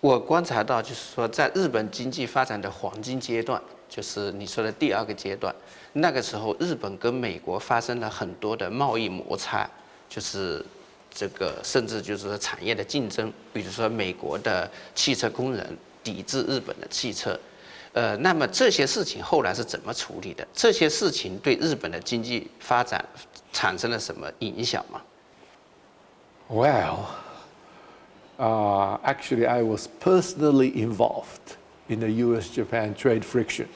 我观察到，就是说，在日本经济发展的黄金阶段，就是你说的第2个阶段，那个时候日本跟美国发生了很多的贸易摩擦，就是这个甚至就是说产业的竞争，比如说美国的汽车工人抵制日本的汽车，那么这些事情后来是怎么处理的？这些事情对日本的经济发展产生了什么影响吗？ Well, actually, I was personally involved in the U.S.-Japan trade friction.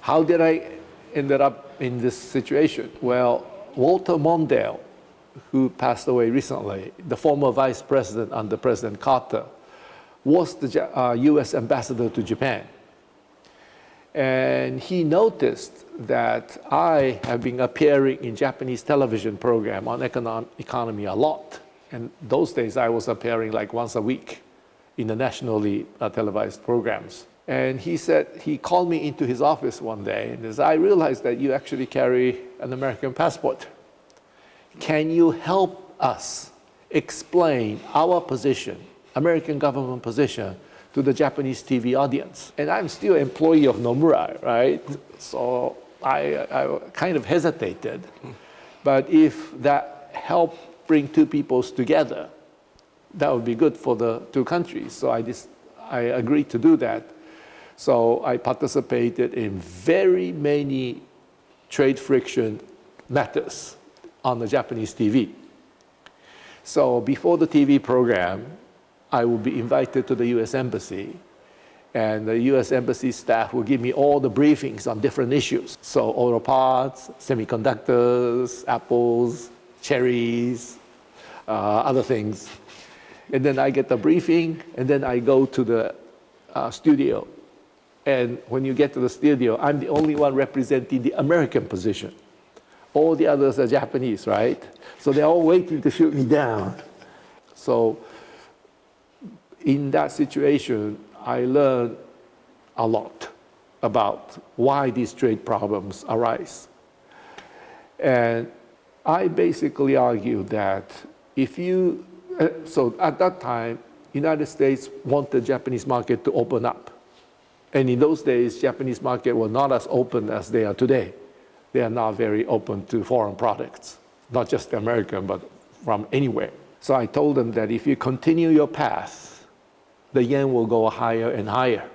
How did I ended up in this situation? Well, Walter Mondale, who passed away recently, the former vice president under President Carter, was the U.S. ambassador to Japan. And he noticed that I have been appearing in Japanese television program on economy a lot. And those days I was appearing like once a week in the nationally televised programs. And he called me into his office one day and says, I realized that you actually carry an American passport. Can you help us explain our position, American government position, to the Japanese TV audience? And I'm still an employee of Nomura, right? So I kind of hesitated. But if that helped bring two peoples together, that would be good for the two countries. So I agreed to do that. So I participated in very many trade friction matters on the Japanese TV. So before the TV program, I would be invited to the US Embassy, and the US Embassy staff will give me all the briefings on different issues. So auto parts, semiconductors, apples, cherries, other things. And then I get the briefing, and then I go to the studio. And when you get to the studio, I'm the only one representing the American position. All the others are Japanese, right? So they're all waiting to shoot me down. So in that situation, I learned a lot about why these trade problems arise. And I basically argued that so at that time, United States wanted the Japanese market to open up. And in those days, Japanese market were not as open as they are today. They are now very open to foreign products, not just the American, but from anywhere. So I told them that if you continue your path, the yen will go higher and higher.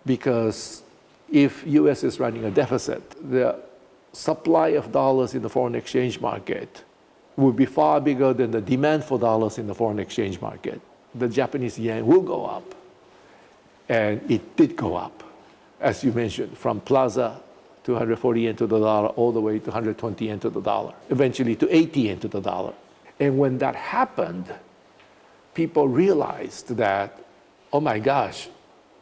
Because if US is running a deficit, the supply of dollars in the foreign exchange market will be far bigger than the demand for dollars in the foreign exchange market. The Japanese yen will go up. And it did go up, as you mentioned, from Plaza, 240 yen to the dollar, all the way to 120 yen to the dollar, eventually to 80 yen to the dollar. And when that happened, people realized that, oh my gosh,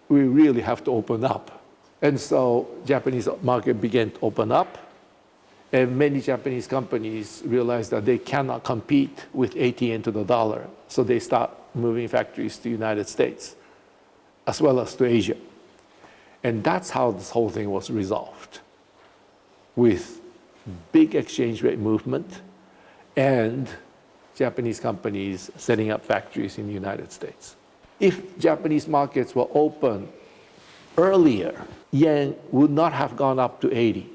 we really have to open up. And so Japanese market began to open up, and many Japanese companies realized that they cannot compete with 80 yen to the dollar. So they start moving factories to the United States, as well as to Asia. And that's how this whole thing was resolved, with big exchange rate movement and Japanese companies setting up factories in the United States. If Japanese markets were open earlier, yen would not have gone up to 80.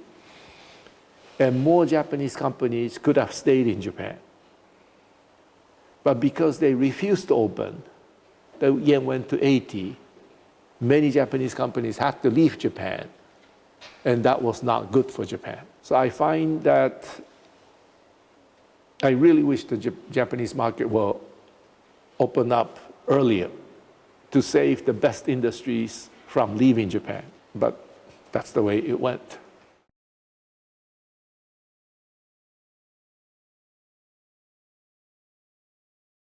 And more Japanese companies could have stayed in Japan. But because they refused to open, the yen went to 80. Many Japanese companies had to leave Japan, and that was not good for Japan. So I find that I really wish the Japanese market will open up earlier to save the best industries from leaving Japan. But that's the way it went.